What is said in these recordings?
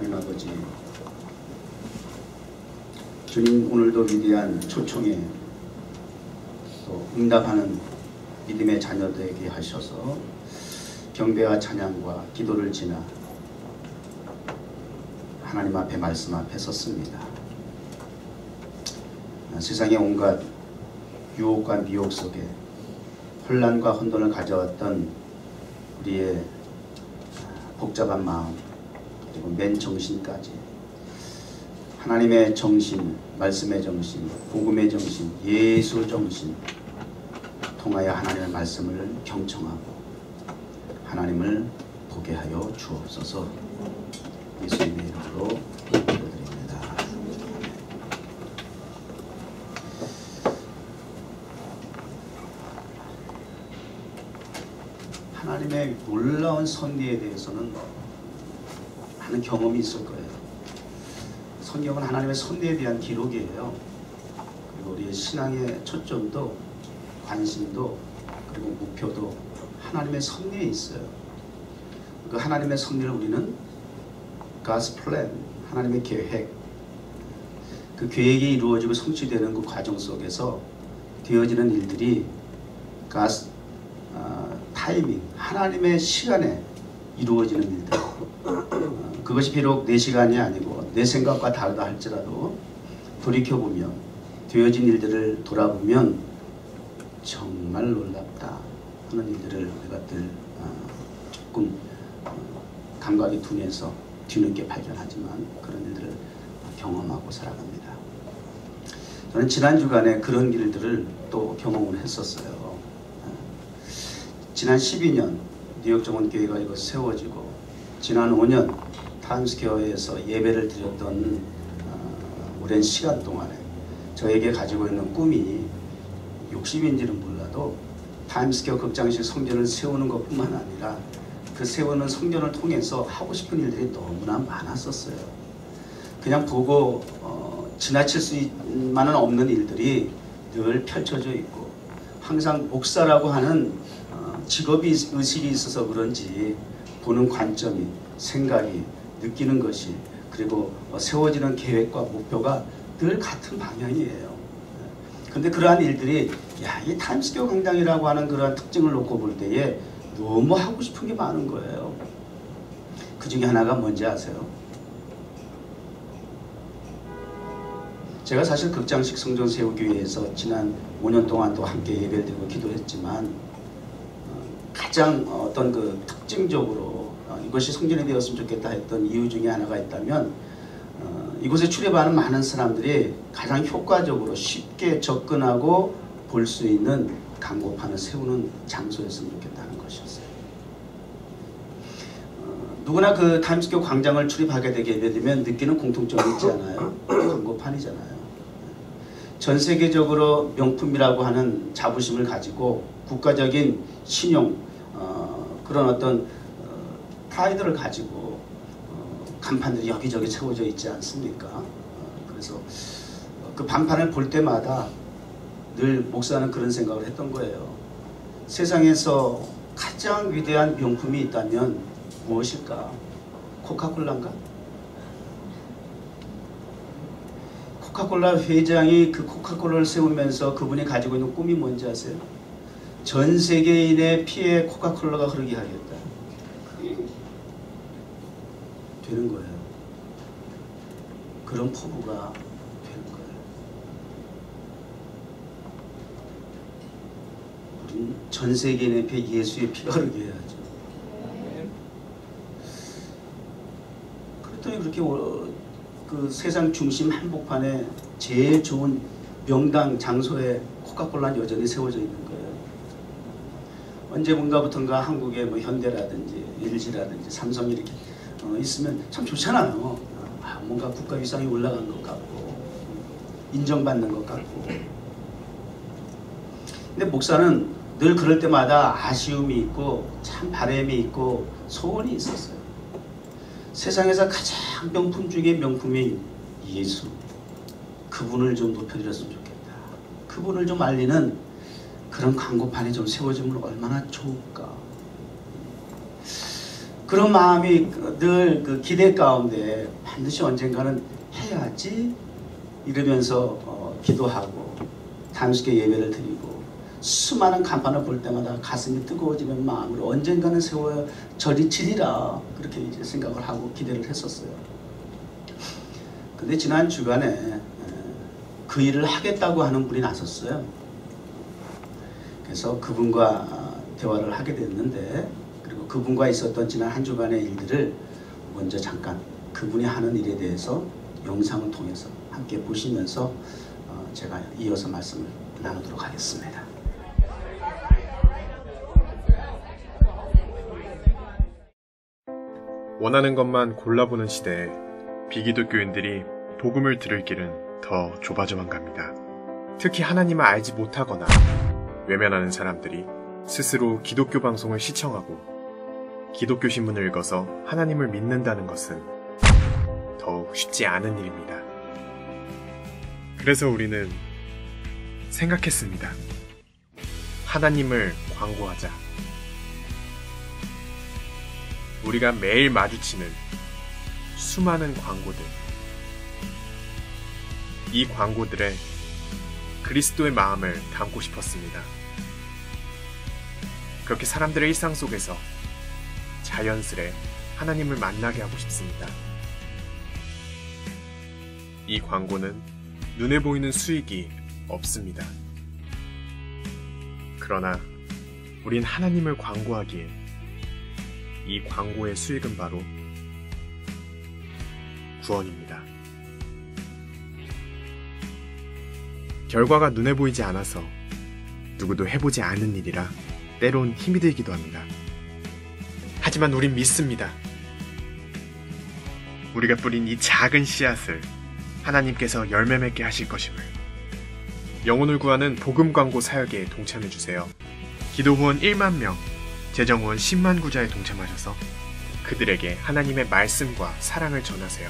하나님 아버지, 주님 오늘도 위대한 초청에 또 응답하는 믿음의 자녀들에게 하셔서 경배와 찬양과 기도를 지나 하나님 앞에 말씀 앞에 섰습니다. 세상의 온갖 유혹과 미혹 속에 혼란과 혼돈을 가져왔던 우리의 복잡한 마음 그리고 맨 정신까지 하나님의 정신, 말씀의 정신, 복음의 정신, 예수 정신 통하여 하나님의 말씀을 경청하고 하나님을 보게 하여 주옵소서. 예수님의 이름으로 기도드립니다. 하나님의 놀라운 섭리에 대해서는 많은 경험이 있을 거예요. 성경은 하나님의 섭리에 대한 기록이에요. 그리고 우리의 신앙의 초점도 관심도 그리고 목표도 하나님의 섭리에 있어요. 그 하나님의 섭리를 우리는 God's plan, 하나님의 계획, 그 계획이 이루어지고 성취되는 그 과정 속에서 되어지는 일들이 God's 타이밍, 하나님의 시간에 이루어지는 일들. 그것이 비록 내 시간이 아니고 내 생각과 다르다 할지라도 돌이켜보면 되어진 일들을 돌아보면 정말 놀랍다 하는 일들을 우리가 늘 조금 감각이 둔해서 뒤늦게 발견하지만 그런 일들을 경험하고 살아갑니다. 저는 지난 주간에 그런 일들을 또 경험을 했었어요. 지난 12년 뉴욕 정원교회가 이거 세워지고 지난 5년 타임스퀘어에서 예배를 드렸던 오랜 시간 동안에 저에게 가지고 있는 꿈이 욕심인지는 몰라도 타임스퀘어 극장식 성전을 세우는 것뿐만 아니라 그 세우는 성전을 통해서 하고 싶은 일들이 너무나 많았었어요. 그냥 보고 지나칠 수만은 없는 일들이 늘 펼쳐져 있고 항상 목사라고 하는 직업이 의식이 있어서 그런지 보는 관점이, 생각이, 느끼는 것이 그리고 세워지는 계획과 목표가 늘 같은 방향이에요. 근데 그러한 일들이 이 타임스퀘어 광장이라고 하는 그러한 특징을 놓고 볼 때에 너무 하고 싶은 게 많은 거예요. 그 중에 하나가 뭔지 아세요? 제가 사실 극장식 성전 세우기 위해서 지난 5년 동안도 함께 예배를 드리고 기도했지만 가장 어떤 그 특징적으로 이것이 성전이 되었으면 좋겠다 했던 이유 중에 하나가 있다면 이곳에 출입하는 많은 사람들이 가장 효과적으로 쉽게 접근하고 볼 수 있는 광고판을 세우는 장소였으면 좋겠다는 것이었어요. 누구나 그 타임스퀘어 광장을 출입하게 되게 되면 느끼는 공통점이 있잖아요. 광고판이잖아요. 전 세계적으로 명품이라고 하는 자부심을 가지고 국가적인 신용, 그런 어떤 프라이드를 가지고 간판들이 여기저기 세워져 있지 않습니까? 그래서 그 간판을 볼 때마다 늘 목사는 그런 생각을 했던 거예요. 세상에서 가장 위대한 명품이 있다면 무엇일까? 코카콜라인가? 코카콜라 회장이 그 코카콜라를 세우면서 그분이 가지고 있는 꿈이 뭔지 아세요? 전 세계인의 피에 코카콜라가 흐르게 하겠다. 되는 거예요. 그런 포부가 되는 거예요. 우린 전 세계인의 피에 예수의 피가 흐르게 해야죠. 그랬더니 그렇게 그 세상 중심 한복판에 제일 좋은 명당 장소에 코카콜라는 여전히 세워져 있는 거예요. 언제부턴가 한국에 뭐 현대라든지 LG라든지 삼성이 이렇게 있으면 참 좋잖아요. 뭔가 국가 위상이 올라간 것 같고 인정받는 것 같고. 근데 목사는 늘 그럴 때마다 아쉬움이 있고 참 바람이 있고 소원이 있었어요. 세상에서 가장 명품 중에 명품인 예수, 그분을 좀 높여드렸으면 좋겠다. 그분을 좀 알리는 그런 광고판이 좀 세워지면 얼마나 좋을까. 그런 마음이 늘 그 기대 가운데 반드시 언젠가는 해야지 이러면서 기도하고 타임스퀘어 예배를 드리고 수많은 간판을 볼 때마다 가슴이 뜨거워지는 마음으로 언젠가는 세워 절이 지리라 그렇게 이제 생각을 하고 기대를 했었어요. 근데 지난 주간에 그 일을 하겠다고 하는 분이 나섰어요. 그래서 그분과 대화를 하게 됐는데, 그리고 그분과 있었던 지난 한 주간의 일들을 먼저 잠깐 그분이 하는 일에 대해서 영상을 통해서 함께 보시면서 제가 이어서 말씀을 나누도록 하겠습니다. 원하는 것만 골라보는 시대에 비기독교인들이 복음을 들을 길은 더 좁아져만 갑니다. 특히 하나님을 알지 못하거나 외면하는 사람들이 스스로 기독교 방송을 시청하고 기독교 신문을 읽어서 하나님을 믿는다는 것은 더욱 쉽지 않은 일입니다. 그래서 우리는 생각했습니다. 하나님을 광고하자. 우리가 매일 마주치는 수많은 광고들, 이 광고들에 그리스도의 마음을 담고 싶었습니다. 그렇게 사람들의 일상 속에서 자연스레 하나님을 만나게 하고 싶습니다. 이 광고는 눈에 보이는 수익이 없습니다. 그러나 우린 하나님을 광고하기에 이 광고의 수익은 바로 구원입니다. 결과가 눈에 보이지 않아서 누구도 해보지 않은 일이라 때론 힘이 들기도 합니다. 하지만 우린 믿습니다. 우리가 뿌린 이 작은 씨앗을 하나님께서 열매 맺게 하실 것임을. 영혼을 구하는 복음 광고 사역에 동참해주세요. 기도 후원 1만 명, 재정 후원 10만 구자에 동참하셔서 그들에게 하나님의 말씀과 사랑을 전하세요.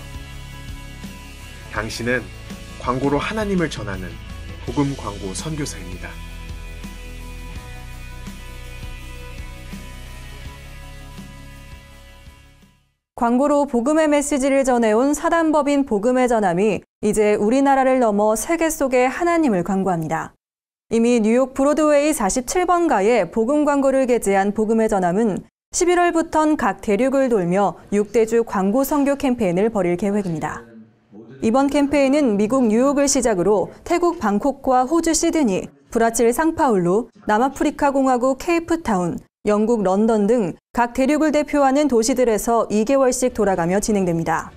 당신은 광고로 하나님을 전하는 복음 광고 선교사입니다. 광고로 복음의 메시지를 전해온 사단법인 복음의 전함이 이제 우리나라를 넘어 세계 속에 하나님을 광고합니다. 이미 뉴욕 브로드웨이 47번가에 복음 광고를 게재한 복음의 전함은 11월부턴 각 대륙을 돌며 6대주 광고 선교 캠페인을 벌일 계획입니다. 이번 캠페인은 미국 뉴욕을 시작으로 태국 방콕과 호주 시드니, 브라질 상파울루, 남아프리카 공화국 케이프타운, 영국 런던 등 각 대륙을 대표하는 도시들에서 2개월씩 돌아가며 진행됩니다.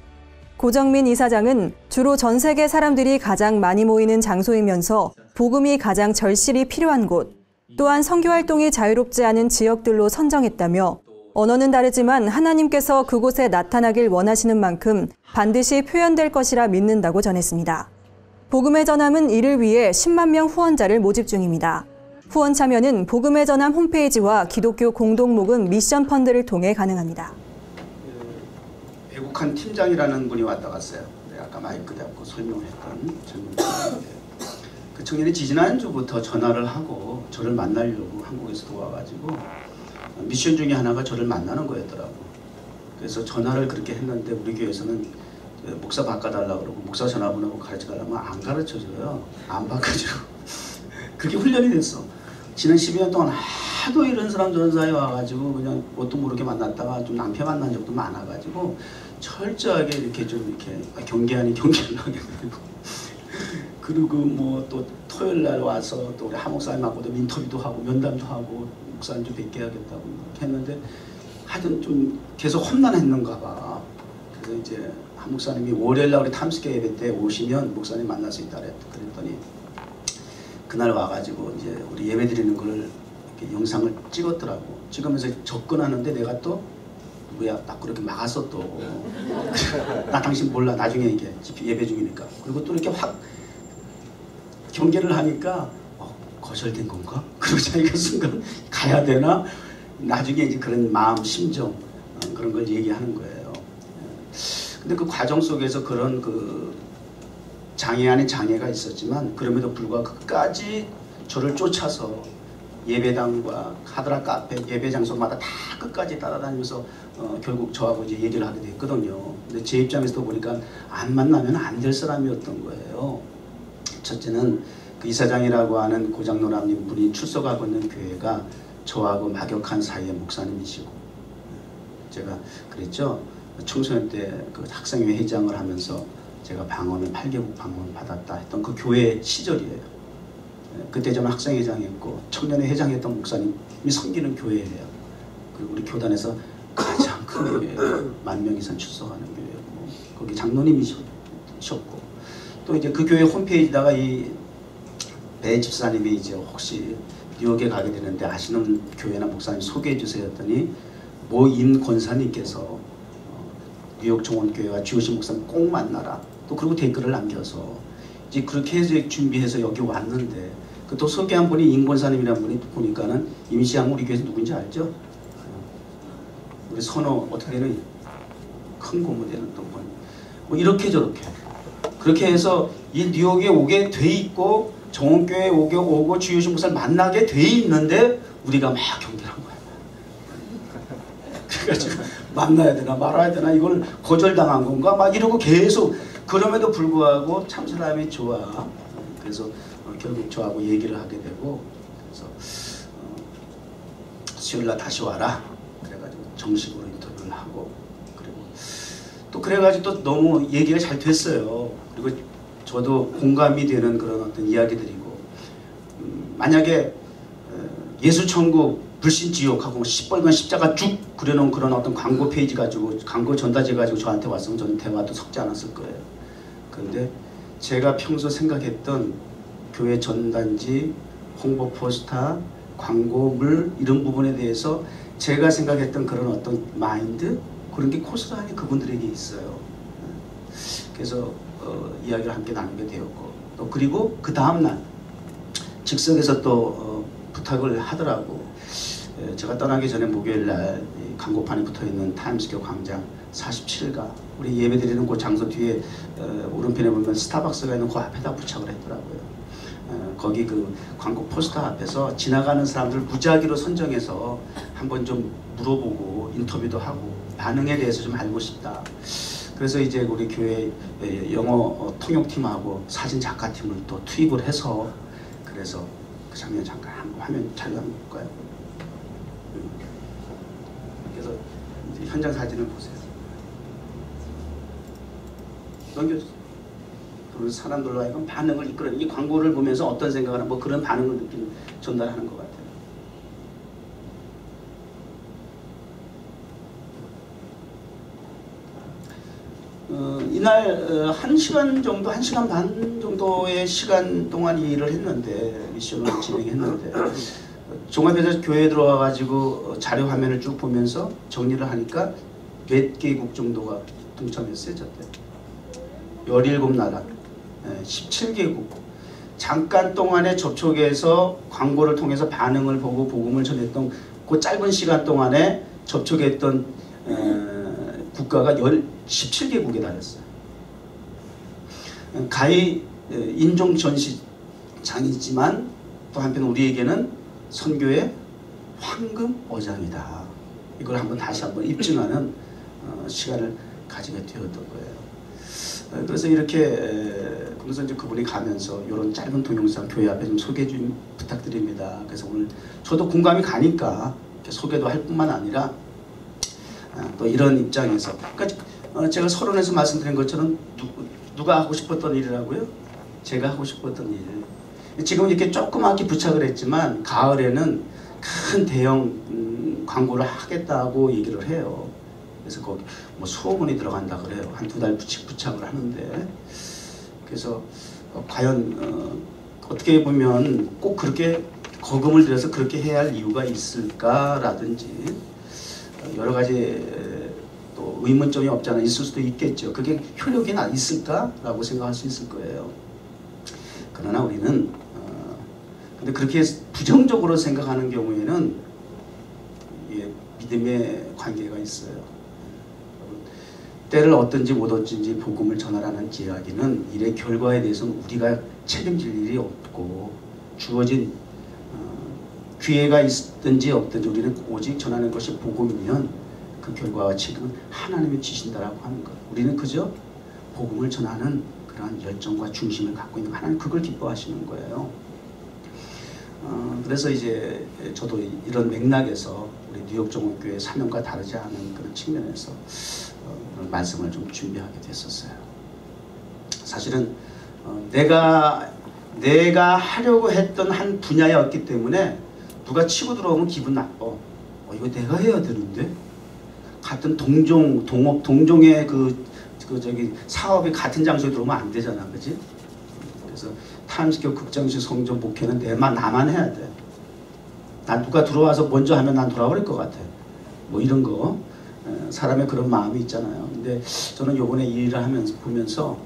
고정민 이사장은 주로 전 세계 사람들이 가장 많이 모이는 장소이면서 복음이 가장 절실히 필요한 곳, 또한 선교 활동이 자유롭지 않은 지역들로 선정했다며 언어는 다르지만 하나님께서 그곳에 나타나길 원하시는 만큼 반드시 표현될 것이라 믿는다고 전했습니다. 복음의 전함은 이를 위해 10만 명 후원자를 모집 중입니다. 후원 참여는 복음의 전함 홈페이지와 기독교 공동모금 미션 펀드를 통해 가능합니다. 외국한 팀장이라는 분이 왔다 갔어요. 아까 마이크 잡고 설명했던 청년인데 그 청년이 지지난주부터 전화를 하고 저를 만나려고 한국에서 와가지고 미션 중에 하나가 저를 만나는 거였더라고. 그래서 전화를 그렇게 했는데 우리 교회에서는 목사 바꿔달라고 그러고 목사 전화번호 가르쳐달라면 안 가르쳐줘요. 안 바꿔줘. 그게 훈련이 됐어. 지난 12년 동안 하도 이런 사람 저런 사람이 와가지고 그냥 뭣도 모르게 만났다가 좀 낭패 만난 적도 많아가지고 철저하게 이렇게 좀 이렇게 경계 아닌 경계를 하게 되고 그리고 뭐 또 토요일 날 와서 또 우리 하 목사님하고도 인터뷰도 하고 면담도 하고 목사님 좀 뵙게 하겠다고 했는데 하여튼 좀 계속 험난했는가 봐. 그래서 이제 하 목사님이 월요일 날 우리 타임스퀘어 예배 때 오시면 목사님 만날 수 있다 그랬더니 그날 와가지고 이제 우리 예배 드리는 걸 이렇게 영상을 찍었더라고. 찍으면서 접근하는데 내가 또 뭐야 딱 그렇게 막았어 또. 나 당신 몰라 나중에 이게 예배 중이니까. 그리고 또 이렇게 확 경계를 하니까 거절된 건가? 그리고 자기가 순간 가야 되나? 나중에 이제 그런 마음 심정 그런 걸 얘기하는 거예요. 근데 그 과정 속에서 그런 그 장애 아닌 장애가 있었지만 그럼에도 불구하고 끝까지 저를 쫓아서 예배당과 카드라 카페 예배 장소마다 다 끝까지 따라다니면서 결국 저하고 이제 얘기를 하게 됐거든요. 근데 제 입장에서 보니까 안 만나면 안 될 사람이었던 거예요. 첫째는 그 이사장이라고 하는 고장로라는 분이 출석하고 있는 교회가 저하고 막역한 사이의 목사님이시고, 제가 그랬죠. 청소년 때 그 학생회 회장을 하면서 제가 방언을 8개국 방언을 받았다 했던 그 교회 시절이에요. 그때 저는 학생회장이었고 청년회 회장이었던 목사님이 섬기는 교회예요. 그 우리 교단에서 가장 큰 교회예요. 10,000 이상 출석하는 교회였고, 거기 장로님이셨고, 또 이제 그 교회 홈페이지다가 이 배 집사님이 이제 혹시 뉴욕에 가게 되는데 아시는 교회나 목사님 소개해 주세요 했더니 모 임 권사님께서 뉴욕 정원교회와 주호신 목사님 꼭 만나라. 또 그리고 댓글을 남겨서 이제 그렇게 해서 준비해서 여기 왔는데, 그 또 소개한 분이 임 권사님이라는 분이 보니까는 임시양 우리 교회에서 누군지 알죠? 우리 선호 어떻게 되는 큰 고무되는 또 분. 뭐 이렇게 저렇게 그렇게 해서 이 뉴욕에 오게 돼 있고 정원교회에 오고 주호신 목사를 만나게 돼 있는데 우리가 막 경계한 거야. 그래가지고 만나야 되나 말아야 되나 이걸 거절당한 건가 막 이러고 계속, 그럼에도 불구하고 참 사람이 좋아. 그래서 결국 저하고 얘기를 하게 되고, 그래서 수요일날 다시 와라 그래가지고 정식으로 인터뷰를 하고, 그리고 또 그래가지고 또 너무 얘기가 잘 됐어요. 그리고 저도 공감이 되는 그런 어떤 이야기들이고, 만약에 예수천국 불신지옥하고 시뻘건 십자가 쭉 그려놓은 그런 어떤 광고 페이지 가지고 광고 전단지 가지고 저한테 왔으면 저는 대화도 섞지 않았을 거예요. 그런데 제가 평소 생각했던 교회 전단지, 홍보 포스터, 광고물 이런 부분에 대해서 제가 생각했던 그런 어떤 마인드, 그런 게 고스란히 그분들에게 있어요. 그래서 이야기를 함께 나누게 되었고, 또 그리고 그 다음날 즉석에서 또 부탁을 하더라고. 제가 떠나기 전에 목요일날 광고판에 붙어있는 타임스퀘어 광장 47가 우리 예배드리는 그 장소 뒤에 오른편에 보면 스타벅스가 있는 그 앞에다 부착을 했더라고요. 거기 그 광고 포스터 앞에서 지나가는 사람들 무작위로 선정해서 한번 좀 물어보고 인터뷰도 하고 반응에 대해서 좀 알고 싶다. 그래서 이제 우리 교회 영어 통역팀하고 사진 작가팀을 또 투입을 해서, 그래서 그 장면 잠깐 한번 화면 자료 한번 볼까요? 그래서 이제 현장 사진을 보세요. 넘겨주세요. 그래서 사람들로 하여금 반응을 이끌어내는, 이 광고를 보면서 어떤 생각을 하는 뭐 그런 반응을 느끼는 전달하는 것 같아요. 이날 1시간 정도, 1시간 반 정도의 시간 동안 이 일을 했는데, 미션을 진행했는데, 종합해서 교회에 들어와 가지고 자료 화면을 쭉 보면서 정리를 하니까 몇 개국 정도가 동참했어요. 저때 17나라 17개국 잠깐 동안에 접촉해서 광고를 통해서 반응을 보고 복음을 전했던 그 짧은 시간 동안에 접촉했던 국가가 17개국에 달했어요. 가히 인종 전시장이지만 또 한편 우리에게는 선교의 황금 어장이다. 이걸 한번 다시 한번 입증하는 시간을 가지게 되었던 거예요. 그래서 이렇게 그래서 이제 그분이 가면서 이런 짧은 동영상 교회 앞에 좀 소개 좀 부탁드립니다. 그래서 오늘 저도 공감이 가니까 이렇게 소개도 할 뿐만 아니라 또 이런 입장에서, 그러니까 제가 서론에서 말씀드린 것처럼 누가 하고 싶었던 일이라고요? 제가 하고 싶었던 일. 지금 이렇게 조그맣게 부착을 했지만 가을에는 큰 대형 광고를 하겠다고 얘기를 해요. 그래서 거기 뭐 수억원이 들어간다 그래요. 한 2달 부착을 하는데, 그래서 과연 어떻게 보면 꼭 그렇게 거금을 들여서 그렇게 해야 할 이유가 있을까라든지 여러 가지 또 의문점이 없지 않아 있을 수도 있겠죠. 그게 효력이 있을까라고 생각할 수 있을 거예요. 그러나 우리는 근데 그렇게 부정적으로 생각하는 경우에는 믿음의 관계가 있어요. 때를 얻든지 못 얻든지 복음을 전하라는 이야기는 일의 결과에 대해서는 우리가 책임질 일이 없고 주어진 기회가 있든지 없든지 우리는 오직 전하는 것이 복음이면 그 결과와 책임은 하나님이 지신다라고 하는 것. 우리는 그저 복음을 전하는 그러한 열정과 중심을 갖고 있는 하나님, 그걸 기뻐하시는 거예요. 그래서 이제 저도 이런 맥락에서 우리 뉴욕 정원교회 사명과 다르지 않은 그런 측면에서 말씀을 좀 준비하게 됐었어요. 사실은 내가 하려고 했던 한 분야였기 때문에 누가 치고 들어오면 기분 나빠. 이거 내가 해야 되는데? 같은 동종의 저기 사업이 같은 장소에 들어오면 안 되잖아, 그지? 그래서 타임스퀘어 극장식 성전 목회는 나만 해야 돼. 난 누가 들어와서 먼저 하면 난 돌아버릴 것 같아. 뭐 이런 거. 사람의 그런 마음이 있잖아요. 근데 저는 요번에 이 일을 보면서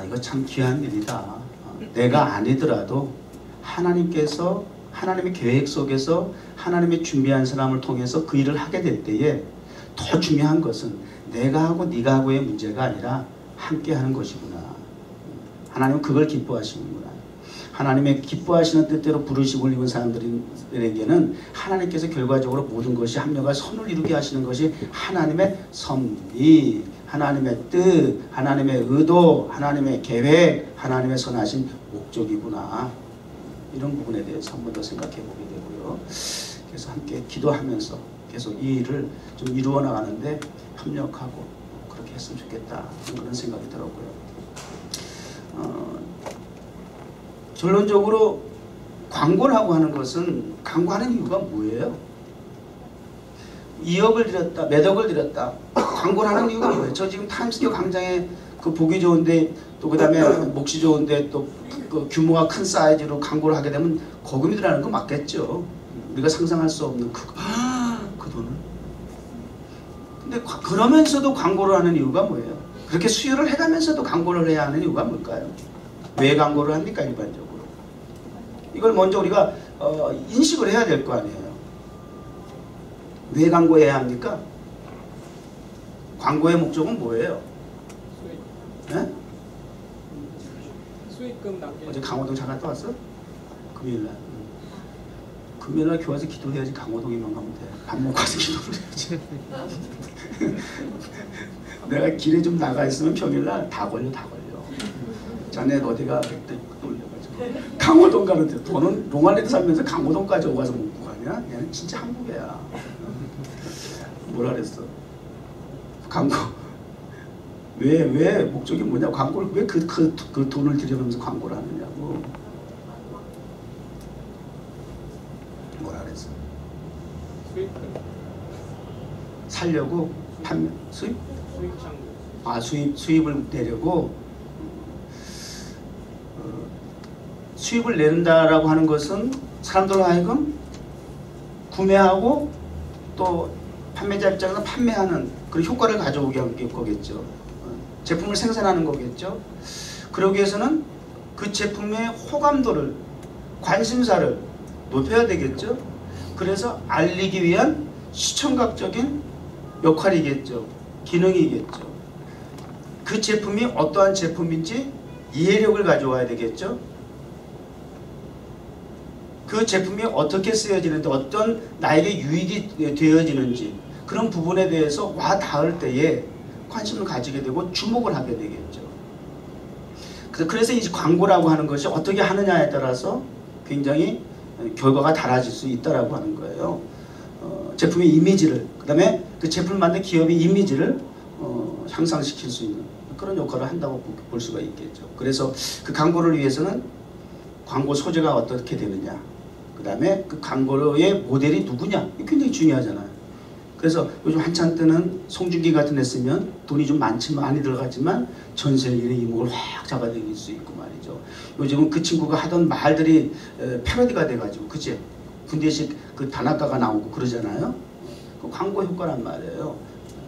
이거 참 귀한 일이다. 내가 아니더라도 하나님께서 하나님의 계획 속에서 하나님의 준비한 사람을 통해서 그 일을 하게 될 때에 더 중요한 것은 내가 하고 네가 하고의 문제가 아니라 함께 하는 것이구나. 하나님은 그걸 기뻐하시는구나. 하나님의 기뻐하시는 뜻대로 부르시고 입은 사람들에게는 하나님께서 결과적으로 모든 것이 합력과 선을 이루게 하시는 것이 하나님의 섭리, 하나님의 뜻, 하나님의 의도, 하나님의 계획, 하나님의 선하신 목적이구나. 이런 부분에 대해서 한 번 더 생각해 보게 되고요. 그래서 함께 기도하면서 계속 이 일을 좀 이루어 나가는데 협력하고 그렇게 했으면 좋겠다. 그런 생각이 들었고요. 결론적으로 광고라고 하는 것은 광고하는 이유가 뭐예요? 2억을 들였다, 몇 억을 들였다. 광고를 하는 이유가 뭐예요? 저 지금 타임스퀘어 광장에 그 보기 좋은데 또 그 다음에 몫이 좋은데 또 그 규모가 큰 사이즈로 광고를 하게 되면 거금이 들어가는 거 맞겠죠. 우리가 상상할 수 없는 그 돈을. 근데 그러면서도 광고를 하는 이유가 뭐예요? 그렇게 수요를 해가면서도 광고를 해야 하는 이유가 뭘까요? 왜 광고를 합니까, 일반적으로? 이걸 먼저 우리가 인식을 해야 될 거 아니에요. 왜 광고해야 합니까? 광고의 목적은 뭐예요? 수익. 네? 수익금 남게. 어제 강호동 잠깐 또 왔어? 금요일날. 금요일날 교회 와서 기도해야지. 강호동에만 가면 돼. 밥 먹고 와서 기도를 해야지. 내가 길에 좀 나가 있으면 평일날 다 걸려. 자네 어디가 그때 놀려가지고 강호동 가는데 돈은 롱알리도 살면서 강호동까지 오가서 먹고 가냐? 얘는 진짜 한국이야. 뭐라 그랬어? 광고 왜 목적이 뭐냐? 광고를 왜 그 돈을 들여가면서 광고를 하느냐고. 뭐라 그랬어? 수익금. 살려고 판매 수입? 수익 창구. 수입을 내려고. 수입을 낸다라고 하는 것은 사람들로 하여금 구매하고 또 판매자 입장에서 판매하는 그런 효과를 가져오게 할 거겠죠. 제품을 생산하는 거겠죠. 그러기 위해서는 그 제품의 호감도를, 관심사를 높여야 되겠죠. 그래서 알리기 위한 시청각적인 역할이겠죠. 기능이겠죠. 그 제품이 어떠한 제품인지 이해력을 가져와야 되겠죠. 그 제품이 어떻게 쓰여지는지, 어떤 나에게 유익이 되어지는지 그런 부분에 대해서 와 닿을 때에 관심을 가지게 되고 주목을 하게 되겠죠. 그래서 이제 광고라고 하는 것이 어떻게 하느냐에 따라서 굉장히 결과가 달라질 수 있다라고 하는 거예요. 제품의 이미지를, 그 다음에 그 제품을 만든 기업의 이미지를 향상시킬 수 있는 그런 역할을 한다고 볼 수가 있겠죠. 그래서 그 광고를 위해서는 광고 소재가 어떻게 되느냐, 그 다음에 그 광고의 모델이 누구냐, 이게 굉장히 중요하잖아요. 그래서 요즘 한참 때는 송중기 같은 애 쓰면 돈이 좀 많이 들어갔지만 전세계의 이목을 확 잡아당길 수 있고 말이죠. 요즘은 그 친구가 하던 말들이 패러디가 돼가지고, 그치? 군대식 그 단아가가 나오고 그러잖아요. 그 광고 효과란 말이에요.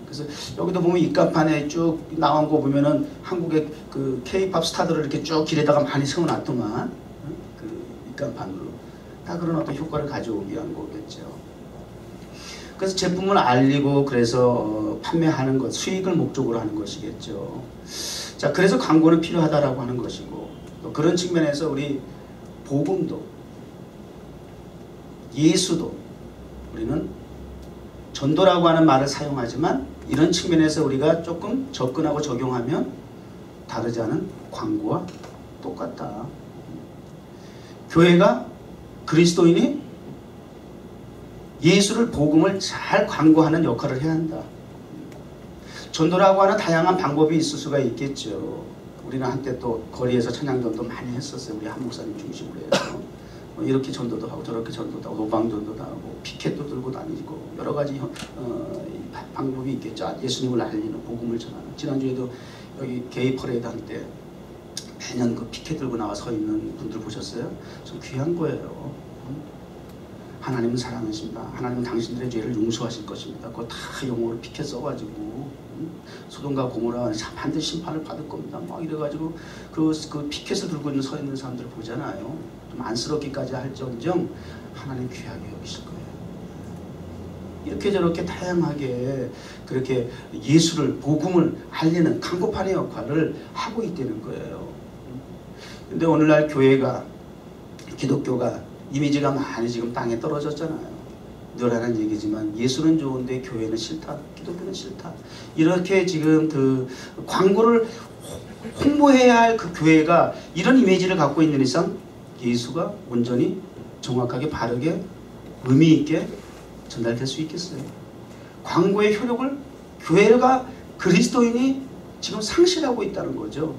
그래서 여기도 보면 입간판에 쭉 나온 거 보면은 한국의 그 K-팝 스타들을 이렇게 쭉 길에다가 많이 세워놨더만, 그 입간판으로 다 그런 어떤 효과를 가져오기 위한 거겠죠. 그래서 제품을 알리고 그래서 판매하는 것, 수익을 목적으로 하는 것이겠죠. 자, 그래서 광고는 필요하다라고 하는 것이고, 또 그런 측면에서 우리 복음도 예수도 우리는 전도라고 하는 말을 사용하지만 이런 측면에서 우리가 조금 접근하고 적용하면 다르지 않은 광고와 똑같다. 교회가 그리스도인이 예수를 복음을 잘 광고하는 역할을 해야 한다. 전도라고 하는 다양한 방법이 있을 수가 있겠죠. 우리는 한때 또 거리에서 찬양전도 많이 했었어요. 우리 한 목사님 중심으로 해서 이렇게 전도도 하고 저렇게 전도도 하고 노방전도도 하고 피켓도 들고 다니고 여러 가지 방법이 있겠죠. 예수님을 알리는 복음을 전하는. 지난주에도 여기 게이 퍼레이드 할 때 매년 그 피켓 들고 나와 서 있는 분들 보셨어요? 좀 귀한 거예요. 하나님은 사랑하십니다. 하나님은 당신들의 죄를 용서하실 것입니다. 그거 다 영어로 피켓 써가지고 소돔과 고모라 반드시 심판을 받을 겁니다. 막 이래가지고 그 피켓을 들고 서 있는 사람들을 보잖아요. 좀 안쓰럽기까지 할 정정 하나님 귀하게 여기실 거예요. 이렇게 저렇게 다양하게 그렇게 예수를 복음을 알리는 강고판의 역할을 하고 있다는 거예요. 근데 오늘날 교회가 기독교가 이미지가 많이 지금 땅에 떨어졌잖아요. 늘 하는 얘기지만 예수는 좋은데 교회는 싫다. 기독교는 싫다. 이렇게 지금 그 광고를 홍보해야 할 그 교회가 이런 이미지를 갖고 있는 이상 예수가 온전히 정확하게 바르게 의미 있게 전달될 수 있겠어요. 광고의 효력을 교회가 그리스도인이 지금 상실하고 있다는 거죠.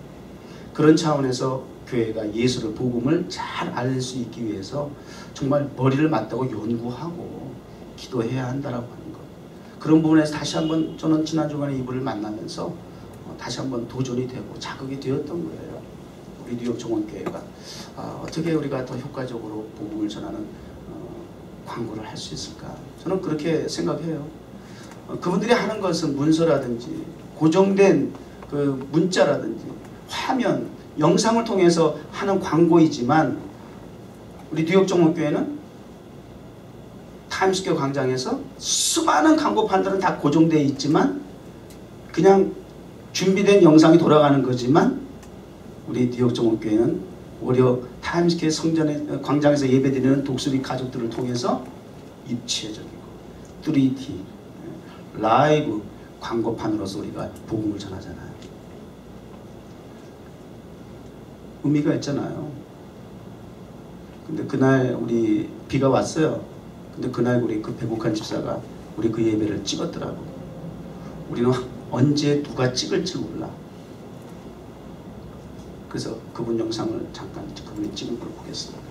그런 차원에서 교회가 예수를 복음을 잘 알릴 수 있기 위해서 정말 머리를 맞대고 연구하고 기도해야 한다라고 하는 것. 그런 부분에서 다시 한번 저는 지난 주간에 이분을 만나면서 다시 한번 도전이 되고 자극이 되었던 거예요. 우리 뉴욕 정원교회가 어떻게 우리가 더 효과적으로 복음을 전하는 광고를 할 수 있을까? 저는 그렇게 생각해요. 그분들이 하는 것은 문서라든지 고정된 그 문자라든지 화면, 영상을 통해서 하는 광고이지만 우리 뉴욕 정원교회는 타임스퀘어 광장에서 수많은 광고판들은 다 고정되어 있지만 그냥 준비된 영상이 돌아가는 거지만 우리 뉴욕 정원교회는 오히려 타임스퀘어 성전의 광장에서 예배드리는 독수리 가족들을 통해서 입체적이고 3D 라이브 광고판으로서 우리가 복음을 전하잖아요. 의미가 있잖아요. 근데 그날 우리 비가 왔어요. 근데 그날 우리 그 배국한 집사가 우리 그 예배를 찍었더라고. 우리는 언제 누가 찍을지 몰라. 그래서 그분 영상을 잠깐 그분이 찍은 걸 보겠습니다.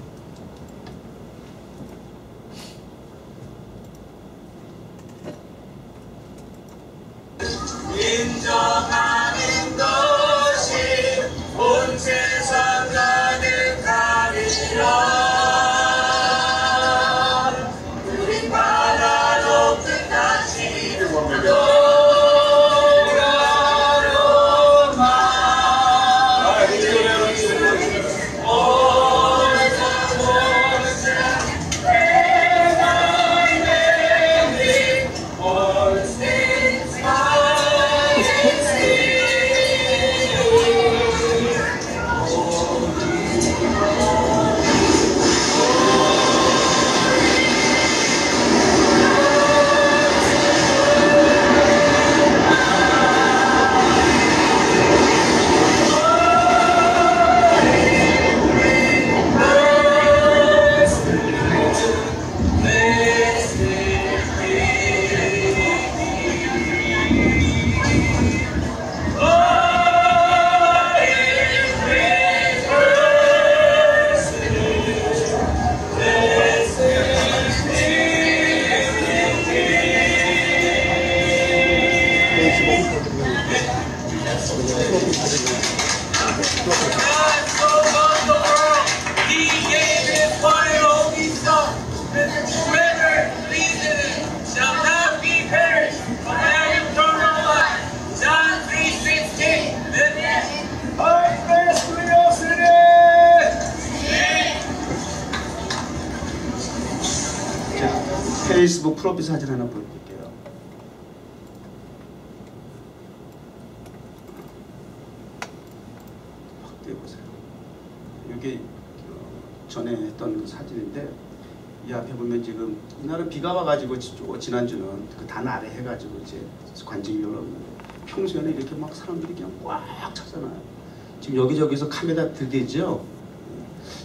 인정하는 것이 온 세상 가득하리라. 우린 바다로 끝까지 페이스북 프로필 사진 하나 보여드릴게요. 확대해 보세요. 이게 전에 했던 그 사진인데 이 앞에 보면 지금 이날은 비가 와가지고 지난주는 그 단 아래 해가지고 이제 관중이 열었는데 평소에는 이렇게 막 사람들이 그냥 꽉 차잖아요. 지금 여기저기서 카메라 들대죠.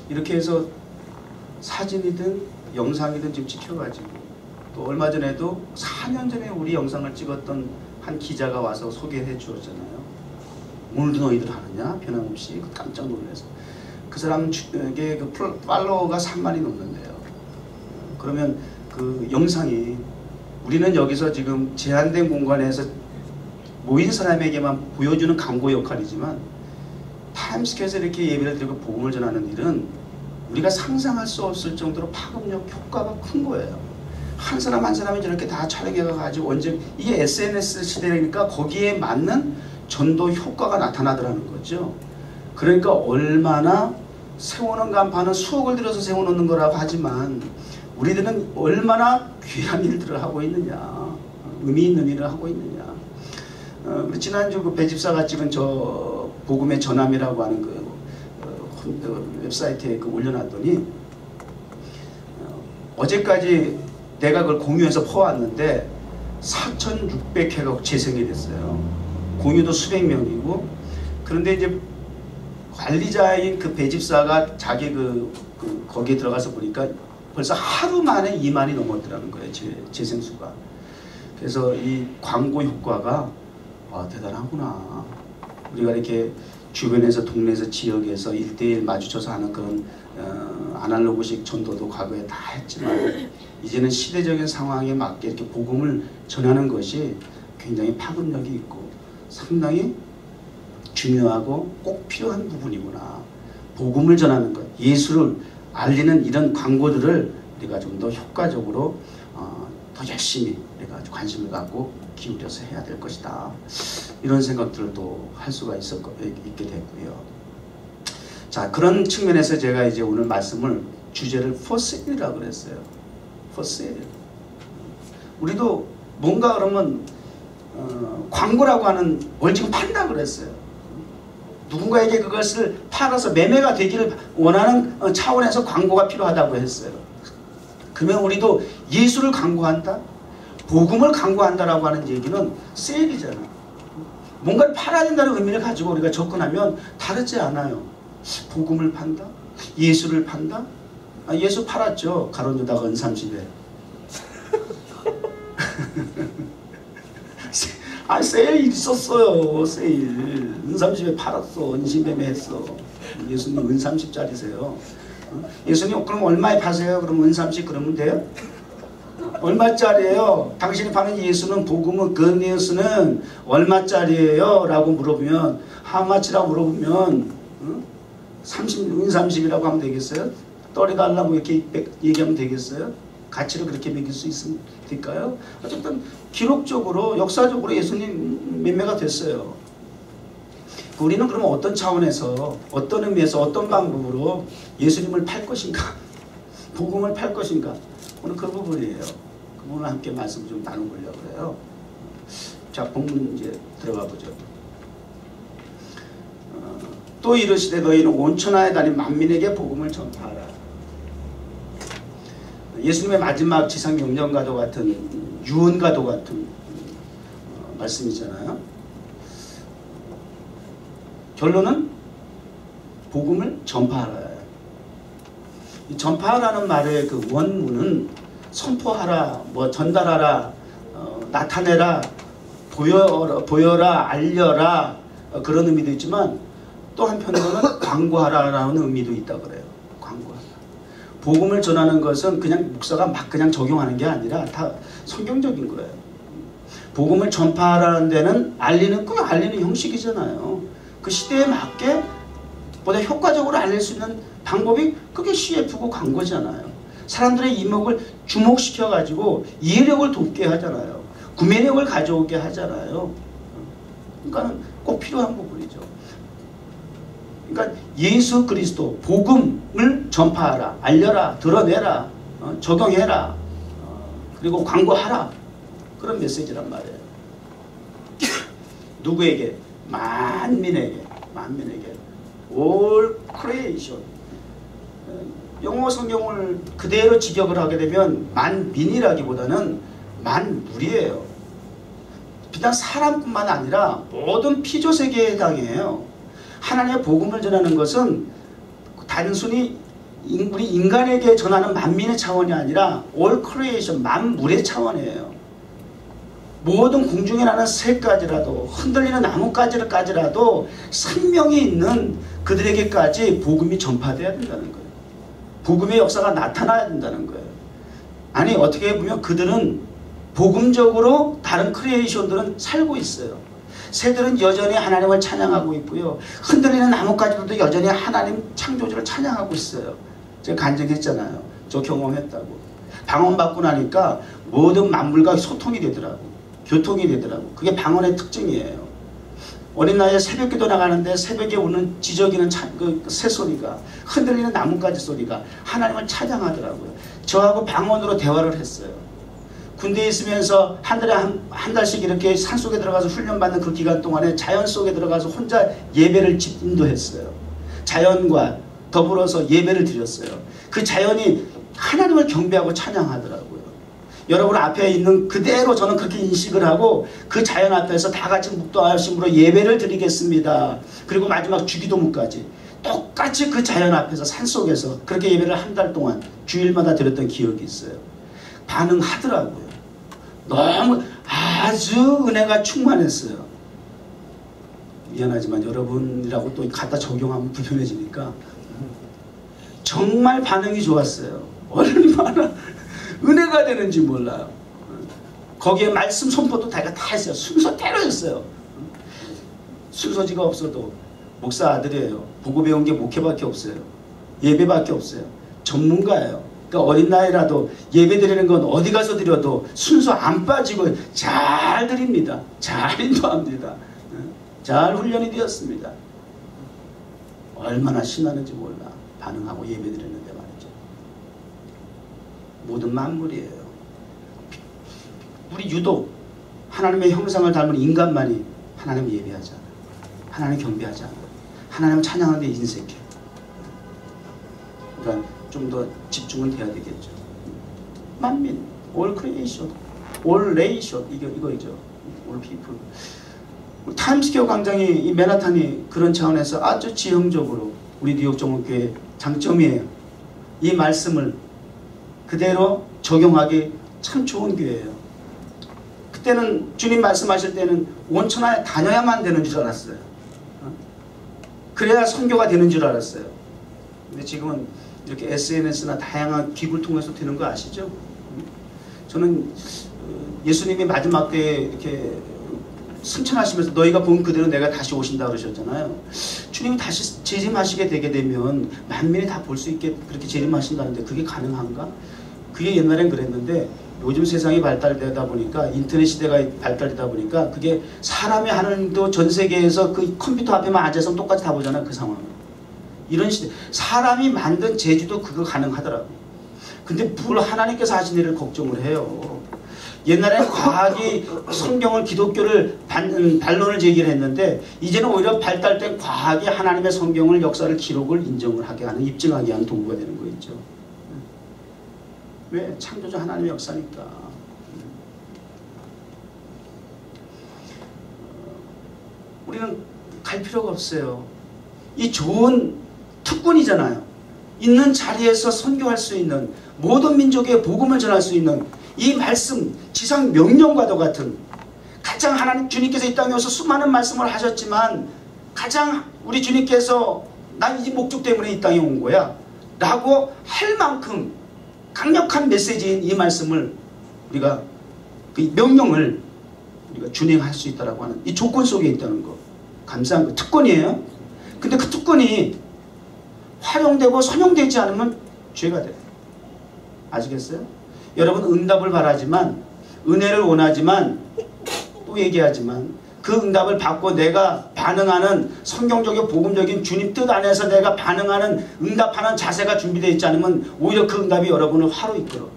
이렇게 해서 사진이든 영상이든 지금 찍혀가지고 또 얼마 전에도 4년 전에 우리 영상을 찍었던 한 기자가 와서 소개해 주었잖아요. 오늘도 너희들 하느냐? 변함없이 깜짝 놀라서 그 사람에게 그 팔로워가 3만이 넘는데요. 그러면 그 영상이 우리는 여기서 지금 제한된 공간에서 모인 사람에게만 보여주는 광고 역할이지만 타임스퀘어에서 이렇게 예배를 드리고 복음을 전하는 일은 우리가 상상할 수 없을 정도로 파급력 효과가 큰 거예요. 한 사람 한 사람이 저렇게 다 촬영해가지고 언제 이게 SNS 시대니까 거기에 맞는 전도 효과가 나타나더라는 거죠. 그러니까 얼마나 세우는 간판은 수억을 들여서 세워놓는 거라고 하지만 우리들은 얼마나 귀한 일들을 하고 있느냐, 의미 있는 일을 하고 있느냐. 지난주 그 배집사가 찍은 저 복음의 전함이라고 하는 그 웹사이트에 그 올려놨더니 어제까지 내가 그걸 공유해서 퍼왔는데 4,600회가 재생이 됐어요. 공유도 수백 명이고. 그런데 이제 관리자인 그 배집사가 자기 거기에 들어가서 보니까 벌써 하루 만에 2만이 넘었더라는 거예요. 재생수가. 그래서 이 광고 효과가 대단하구나. 우리가 이렇게 주변에서 동네에서 지역에서 1대1 마주쳐서 하는 그런 아날로그식 전도도 과거에 다 했지만 이제는 시대적인 상황에 맞게 이렇게 복음을 전하는 것이 굉장히 파급력이 있고 상당히 중요하고 꼭 필요한 부분이구나. 복음을 전하는 것, 예수를 알리는 이런 광고들을 우리가 좀 더 효과적으로 더 열심히 우리가 관심을 갖고 기울여서 해야 될 것이다. 이런 생각들을 또 할 수가 있게 됐고요. 자, 그런 측면에서 제가 이제 오늘 말씀을 주제를 for sale이라고 그랬어요. for sale. 우리도 뭔가 그러면 광고라고 하는 뭘 지금 판다 그랬어요. 누군가에게 그것을 팔아서 매매가 되기를 원하는 차원에서 광고가 필요하다고 했어요. 그러면 우리도 예수를 광고한다? 복음을 광고한다라고 하는 얘기는 세일이잖아. 뭔가를 팔아야 된다는 의미를 가지고 우리가 접근하면 다르지 않아요. 복음을 판다? 예수를 판다? 예수 팔았죠. 가론유다가 은30에. 세일 있었어요. 세일. 은30에 팔았어. 은신매매했어. 예수님 은30짜리세요. 예수님 그럼 얼마에 파세요? 그럼 은30 그러면 돼요? 얼마짜리예요? 당신이 파는 예수는 복음은 그 예수는 얼마짜리예요? 라고 물어보면 하마치라고 물어보면 은 30이라고 하면 되겠어요? 떨이 달라고 이렇게 얘기하면 되겠어요? 가치를 그렇게 매길 수 있으면 될까요? 어쨌든 기록적으로 역사적으로 예수님 매매가 됐어요. 우리는 그러면 어떤 차원에서 어떤 의미에서 어떤 방법으로 예수님을 팔 것인가? 복음을 팔 것인가? 오늘 그 부분이에요. 그 부분을 함께 말씀 좀 나눠보려고 해요. 자, 본문 이제 들어가 보죠. 또 이르시되 너희는 온 천하에 다닌 만민에게 복음을 전파하라. 예수님의 마지막 지상 명령과도 같은 유언과도 같은 말씀이잖아요. 결론은 복음을 전파하라. 이 전파하라는 말의 그 원문은 선포하라, 뭐 전달하라, 나타내라, 보여라, 알려라 그런 의미도 있지만 또 한편으로는 광고하라라는 의미도 있다 그래요. 광고하라. 복음을 전하는 것은 그냥 목사가 막 그냥 적용하는 게 아니라 다 성경적인 거예요. 복음을 전파하라는 데는 알리는 형식이잖아요. 그 시대에 맞게 보다 효과적으로 알릴 수 있는 방법이 그게 CF고 광고잖아요. 사람들의 이목을 주목시켜가지고 이해력을 돋게 하잖아요. 구매력을 가져오게 하잖아요. 그러니까 꼭 필요한 부분이죠. 그러니까 예수 그리스도 복음을 전파하라, 알려라, 드러내라, 적용해라, 그리고 광고하라. 그런 메시지란 말이에요. 누구에게? 만민에게. All creation. 영어 성경을 그대로 직역을 하게 되면 만민이라기보다는 만물이에요. 비단 사람뿐만 아니라 모든 피조세계에 해당해요. 하나님의 복음을 전하는 것은 단순히 우리 인간에게 전하는 만민의 차원이 아니라 all creation, 만물의 차원이에요. 모든 공중에 나는 새까지라도 흔들리는 나뭇가지까지라도 생명이 있는 그들에게까지 복음이 전파돼야 된다는 거예요. 복음의 역사가 나타나야 된다는 거예요. 아니 어떻게 보면 그들은 복음적으로 다른 크리에이션들은 살고 있어요. 새들은 여전히 하나님을 찬양하고 있고요. 흔들리는 나뭇가지들도 여전히 하나님 창조주를 찬양하고 있어요. 제가 간증했잖아요. 저 경험했다고. 방언받고 나니까 모든 만물과 소통이 되더라고. 교통이 되더라고. 그게 방언의 특징이에요. 어린 나이에 새벽기도 나가는데 새벽에 우는 지저귀는 그 새소리가, 흔들리는 나뭇가지 소리가 하나님을 찬양하더라고요. 저하고 방언으로 대화를 했어요. 군대에 있으면서 한 달에 한 달씩 이렇게 산속에 들어가서 훈련받는 그 기간 동안에 자연 속에 들어가서 혼자 예배를 인도했어요. 자연과 더불어서 예배를 드렸어요. 그 자연이 하나님을 경배하고 찬양하더라고요. 여러분 앞에 있는 그대로 저는 그렇게 인식을 하고 그 자연 앞에서 다 같이 묵도하심으로 예배를 드리겠습니다. 그리고 마지막 주기도문까지 똑같이 그 자연 앞에서 산속에서 그렇게 예배를 한 달 동안 주일마다 드렸던 기억이 있어요. 반응하더라고요. 너무 아주 은혜가 충만했어요. 미안하지만 여러분이라고 또 갖다 적용하면 불편해지니까 정말 반응이 좋았어요. 얼마나 은혜가 되는지 몰라요. 거기에 말씀 선포도 다 했어요. 순서대로 했어요. 순서지가 없어도 목사 아들이에요. 보고 배운 게 목회밖에 없어요. 예배밖에 없어요. 전문가예요. 그러니까 어린 나이라도 예배 드리는 건 어디 가서 드려도 순서 안 빠지고 잘 드립니다. 잘 인도합니다. 잘 훈련이 되었습니다. 얼마나 신나는지 몰라. 반응하고 예배 드렸는데 말이죠. 모든 만물이에요. 우리 유독 하나님의 형상을 닮은 인간만이 하나님을 예배하지 않아. 하나님 경배하지 않아. 하나님 찬양하는 데 인색해. 그러니까 좀 더 집중은 돼야 되겠죠. 만민, all creation, all nation, 이거죠. all people. 타임스퀘어 광장이 이 맨하탄이 그런 차원에서 아주 지형적으로 우리 뉴욕 정원교회 장점이에요. 이 말씀을 그대로 적용하기 참 좋은 교회예요. 그때는 주님 말씀하실 때는 온천에 다녀야만 되는 줄 알았어요. 그래야 선교가 되는 줄 알았어요. 근데 지금은 이렇게 SNS나 다양한 기구를 통해서 되는 거 아시죠? 저는 예수님이 마지막 때에 이렇게 승천하시면서 너희가 본 그대로 내가 다시 오신다 그러셨잖아요. 주님이 다시 재림하시게 되게 되면 만민이 다 볼 수 있게 그렇게 재림하신다는데 그게 가능한가? 그게 옛날엔 그랬는데 요즘 세상이 발달되다 보니까 인터넷 시대가 발달되다 보니까 그게 사람이 하는 일도 전 세계에서 그 컴퓨터 앞에만 앉아서 똑같이 다 보잖아요. 그 상황을. 이런 시대. 사람이 만든 제주도 그거 가능하더라고요. 근데 뭘 하나님께서 하신 일을 걱정을 해요. 옛날에는 과학이 성경을 기독교를 반론을 제기를 했는데 이제는 오히려 발달된 과학이 하나님의 성경을 역사를 기록을 인정을 하게 하는 입증하게 하는 도구가 되는 거 있죠. 왜? 창조주 하나님의 역사니까. 우리는 갈 필요가 없어요. 이 좋은 특권이잖아요. 있는 자리에서 선교할 수 있는 모든 민족의 복음을 전할 수 있는 이 말씀, 지상 명령과도 같은 가장 하나님 주님께서 이 땅에 오셔서 수많은 말씀을 하셨지만 가장 우리 주님께서 난 이 목적 때문에 이 땅에 온 거야 라고 할 만큼 강력한 메시지인 이 말씀을 우리가 그 명령을 우리가 준행할 수 있다라고 하는 이 조건 속에 있다는 거 감사한 거 특권이에요. 근데 그 특권이 활용되고 선용되지 않으면 죄가 돼요. 아시겠어요? 여러분 응답을 바라지만 은혜를 원하지만 또 얘기하지만 그 응답을 받고 내가 반응하는 성경적인 복음적인 주님 뜻 안에서 내가 반응하는 응답하는 자세가 준비되어 있지 않으면 오히려 그 응답이 여러분을 화로 이끌어.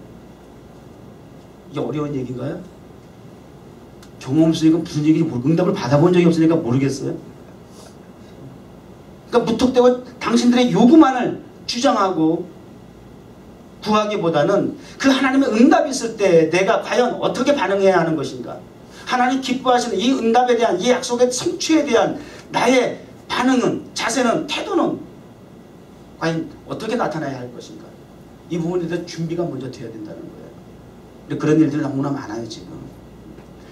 이게 어려운 얘기인가요? 경험 없으니까 무슨 얘기인지 응답을 받아본 적이 없으니까 모르겠어요. 그러니까 무턱대고 당신들의 요구만을 주장하고 구하기보다는 그 하나님의 응답이 있을 때 내가 과연 어떻게 반응해야 하는 것인가. 하나님 기뻐하시는 이 응답에 대한, 이 약속의 성취에 대한 나의 반응은, 자세는, 태도는 과연 어떻게 나타나야 할 것인가. 이 부분에 대해서 준비가 먼저 되어야 된다는 거예요. 근데 그런 일들이 너무나 많아요 지금.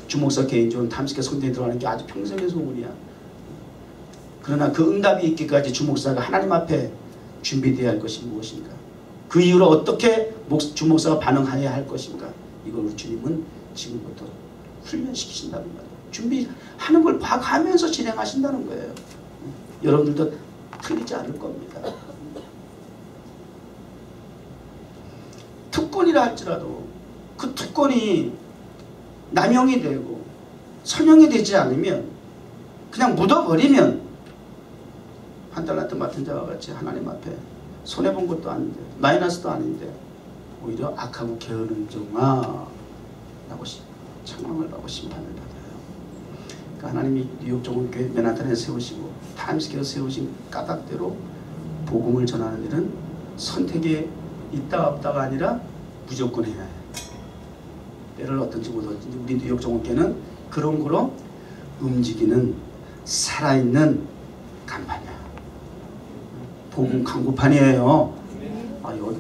주목사 개인적으로 탐스케 성전에 들어가는 게 아주 평생의 소원이야. 그러나 그 응답이 있기까지 주목사가 하나님 앞에 준비되어야 할 것이 무엇인가. 그 이후로 어떻게 주목사가 반응해야 할 것인가. 이걸 우리 주님은 지금부터 훈련시키신다는 거예요. 준비하는 걸 봐가면서 진행하신다는 거예요. 여러분들도 틀리지 않을 겁니다. 특권이라 할지라도 그 특권이 남용이 되고 선용이 되지 않으면, 그냥 묻어버리면 한 달란트 맡은 자와 같이 하나님 앞에 손해본 것도 아닌데 마이너스도 아닌데 오히려 악하고 게으른 종아 라고 책망을 하고 심판을 받아요. 그러니까 하나님이 뉴욕 종은교회 맨하탄에 세우시고 타임스퀘어 세우신 까닭대로 복음을 전하는 일은 선택에 있다 없다가 아니라 무조건 해야 해요. 때를 어떤지 못하든지 우리 뉴욕 종은교회는 그런 거로 움직이는 살아있는 간판이야. 복음 광고판이에요. 여기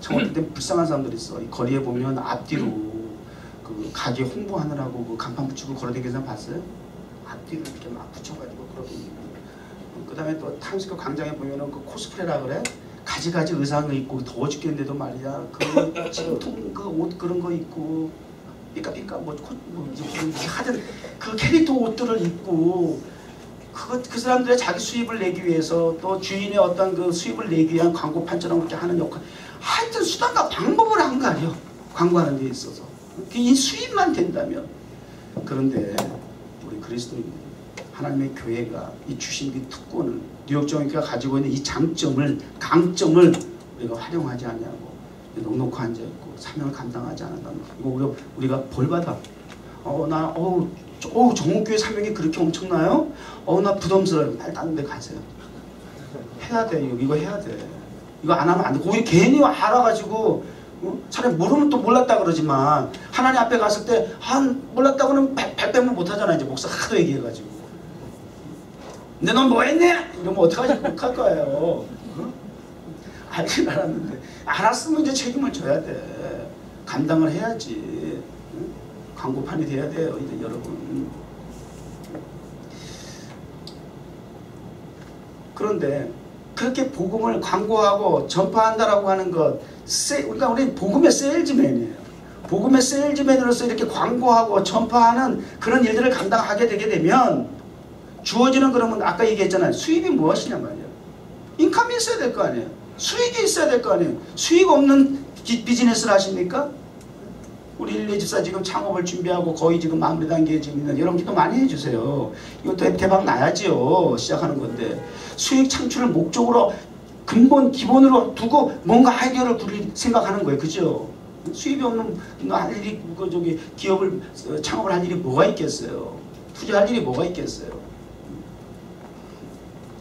청와대 때 불쌍한 사람들이 있어. 이 거리에 보면 앞뒤로 그 가게 홍보하느라고 그 간판 붙이고 걸어다니는 사람 봤어요? 앞뒤로 이렇게 막 붙여가지고 그러거든요. 그 다음에 또 타임스퀘어 광장에 보면은 그 코스프레라 그래? 가지가지 의상을 입고 더워 죽겠는데도 말이야. 그 지금 그 옷 그런 거 입고 삐까삐까 하여튼 그 캐릭터 옷들을 입고 그 사람들의 자기 수입을 내기 위해서 또 주인의 어떤 그 수입을 내기 위한 광고판처럼 그렇게 하는 역할. 하여튼 수단과 방법을 안 가려. 광고하는 데 있어서. 이 수입만 된다면. 그런데 우리 그리스도인들이 하나님의 교회가 이 주신 이 특권을, 뉴욕 종교가 가지고 있는 이 장점을, 강점을 우리가 활용하지 않냐고 넉넉히 앉아있고 사명을 감당하지 않는다는 거. 이거 우리가 벌받아. 정옥교회 사명이 그렇게 엄청나요? 나 부담스러워요. 말도 안 돼. 가세요. 해야 돼. 이거 해야 돼. 이거 안 하면 안 돼. 거기 괜히 알아가지고 차라리 모르면 또 몰랐다 그러지만 하나님 앞에 갔을 때 몰랐다고는 발 빼면 못하잖아. 이제 목사 하도 얘기해가지고. 근데 넌 뭐 했냐? 이러면 어떡하지? 못할 거예요. 알긴 알았는데 알았으면 이제 책임을 져야 돼. 감당을 해야지. 광고판이 돼야 돼요, 이제 여러분. 그런데 그렇게 복음을 광고하고 전파한다라고 하는 것, 그러니까 우리 복음의 세일즈맨이에요. 복음의 세일즈맨으로서 이렇게 광고하고 전파하는 그런 일들을 감당하게 되게 되면 주어지는, 그러면 아까 얘기했잖아요. 수입이 무엇이냐 말이에요. 인컴이 있어야 될 거 아니에요. 수익이 있어야 될 거 아니에요. 수익 없는 비즈니스를 하십니까? 우리 일례 집사 지금 창업을 준비하고 거의 지금 마무리 단계에 지금 있는, 여러분 기도 많이 해주세요. 이것도 대박 나야지요. 시작하는 건데 수익 창출을 목적으로 근본 기본으로 두고 뭔가 아이디어를 생각하는 거예요. 그죠? 수입이 없는 할 일이 기업을 창업을 할 일이 뭐가 있겠어요? 투자할 일이 뭐가 있겠어요?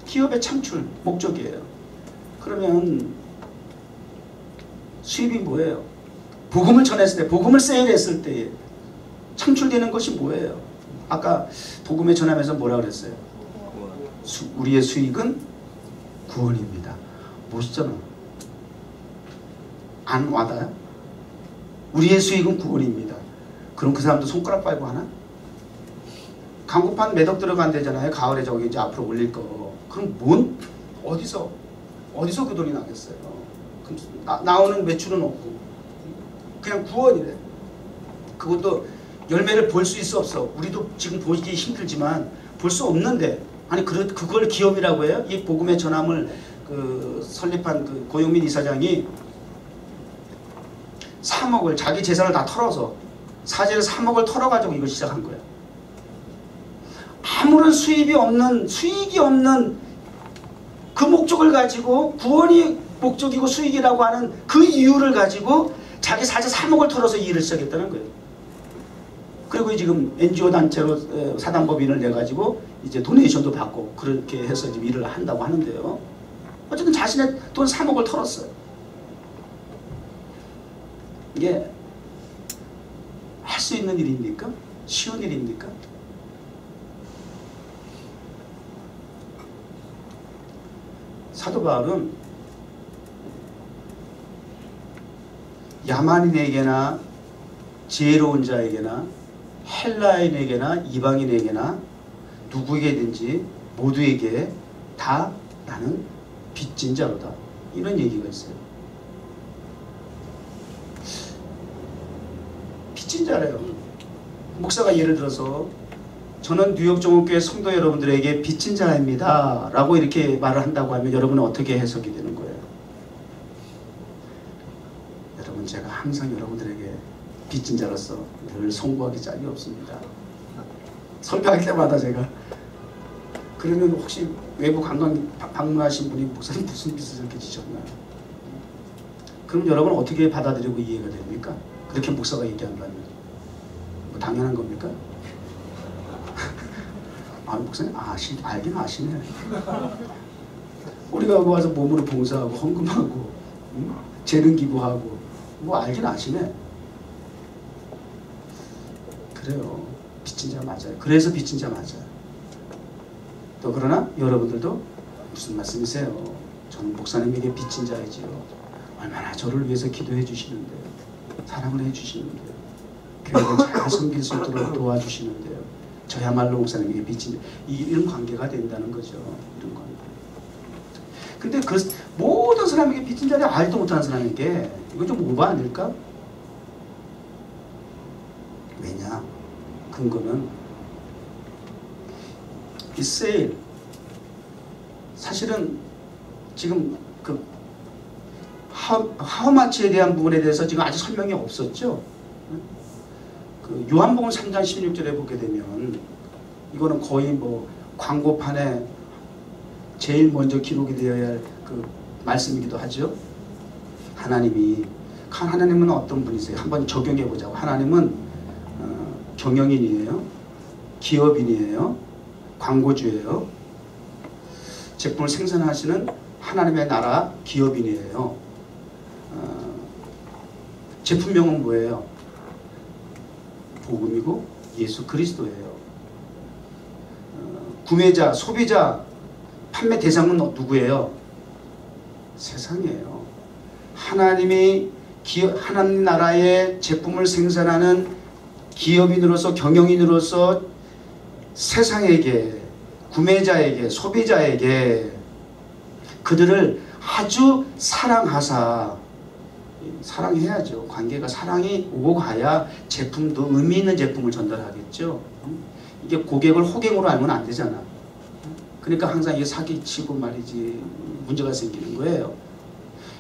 기업의 창출 목적이에요. 그러면 수입이 뭐예요? 복음을 전했을 때, 복음을 세일했을 때 창출되는 것이 뭐예요? 아까 복음에 전하면서 뭐라 그랬어요? 우리의 수익은 구원입니다. 멋있잖아. 안 와닿아요? 우리의 수익은 구원입니다. 그럼 그 사람도 손가락 빨고 하나? 광고판 매덕 들어간대잖아요. 가을에 저기 이제 앞으로 올릴 거. 그럼 어디서 그 돈이 나겠어요? 그럼 나오는 매출은 없고 그냥 구원이래. 그것도 열매를 볼 수 있어 없어? 우리도 지금 보기 힘들지만 볼 수 없는데, 아니 그걸 기업이라고 해요? 이 복음의 전함을 설립한 그 고용민 이사장이 3억을 자기 재산을 다 털어서 사제를 3억을 털어가지고 이걸 시작한 거예요. 아무런 수익이 없는 그 목적을 가지고, 구원이 목적이고 수익이라고 하는 그 이유를 가지고 자기 사제 3억을 털어서 이 일을 시작했다는 거예요. 그리고 지금 NGO 단체로 사단법인을 내가지고 이제 도네이션도 받고 그렇게 해서 지금 일을 한다고 하는데요. 어쨌든 자신의 돈 3억을 털었어요. 이게 할 수 있는 일입니까? 쉬운 일입니까? 사도 바울은 야만인에게나 지혜로운 자에게나 헬라인에게나 이방인에게나 누구에게든지 모두에게 다 나는 빚진 자로다, 이런 얘기가 있어요. 빚진 자래요. 목사가 예를 들어서 저는 뉴욕 정원교회 성도 여러분들에게 빚진 자입니다 라고 이렇게 말을 한다고 하면 여러분은 어떻게 해석이 되는 거예요? 여러분, 제가 항상 여러분들에게 빚진 자로서 늘 송구하기 짝이 없습니다. 설교할 때마다 제가, 그러면 혹시 외부 관광 방문하신 분이 목사님 무슨 빚을 이렇게 지셨나요? 그럼 여러분은 어떻게 받아들이고 이해가 됩니까? 그렇게 목사가 얘기한다면 뭐 당연한 겁니까? 아, 목사님 알긴 아시네. 우리가 여기 와서 몸으로 봉사하고 헌금하고 재능 기부하고 뭐 알긴 아시네. 그래요. 빚진 자 맞아요. 그래서 빚진 자 맞아요. 또 그러나 여러분들도 무슨 말씀이세요? 저는 목사님에게 빚진 자이지요. 얼마나 저를 위해서 기도해 주시는데요. 사랑을 해 주시는데요. 교회를 잘 섬길 수 있도록 도와주시는데요. 저야말로 목사님에게 빚진 자. 이런 관계가 된다는 거죠. 이런 관계. 근데 그 모든 사람에게 빚진 자를 알도 못하는 사람에게 이거 좀 오버 아닐까? 왜냐? 근거는 이 세일, 사실은 지금 그 하우마치에 대한 부분에 대해서 지금 아직 설명이 없었죠. 그 요한복음 3장 16절에 보게 되면 이거는 거의 뭐 광고판에 제일 먼저 기록이 되어야 할 그 말씀이기도 하죠. 하나님은 어떤 분이세요? 한번 적용해 보자고. 하나님은 경영인이에요, 기업인이에요, 광고주예요. 제품을 생산하시는 하나님의 나라 기업인이에요. 제품명은 뭐예요? 복음이고 예수 그리스도예요. 구매자, 소비자, 판매 대상은 누구예요? 세상이에요. 하나님 나라의 제품을 생산하는 기업인으로서, 경영인으로서 세상에게, 구매자에게, 소비자에게 그들을 아주 사랑하사, 사랑해야죠. 관계가 사랑이 오고 가야 제품도 의미 있는 제품을 전달하겠죠. 이게 고객을 호갱으로 알면 안 되잖아. 그러니까 항상 이게 사기치고 말이지 문제가 생기는 거예요.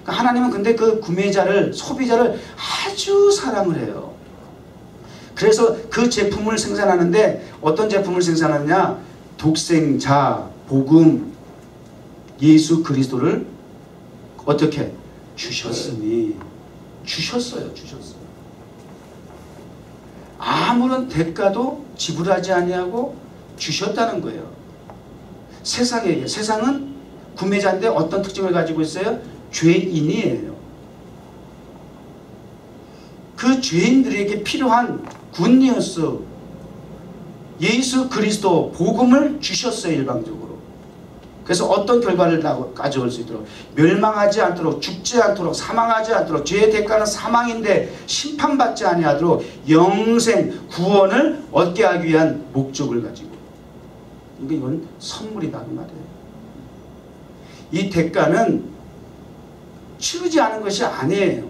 그러니까 하나님은 근데 그 구매자를, 소비자를 아주 사랑을 해요. 그래서 그 제품을 생산하는데 어떤 제품을 생산하느냐? 독생자, 복음, 예수 그리스도를 어떻게? 주셨으니. 주셨어요. 아무런 대가도 지불하지 아니하고 주셨다는 거예요. 세상은 구매자인데 어떤 특징을 가지고 있어요? 죄인이에요. 그 죄인들에게 필요한 굿뉴스, 예수 그리스도 복음을 주셨어요. 일방적으로. 그래서 어떤 결과를 가져올 수 있도록, 멸망하지 않도록, 죽지 않도록, 사망하지 않도록, 죄의 대가는 사망인데 심판받지 아니하도록 영생, 구원을 얻게 하기 위한 목적을 가지고, 그러니까 이건 선물이다 그 말이에요. 이 대가는 치르지 않은 것이 아니에요.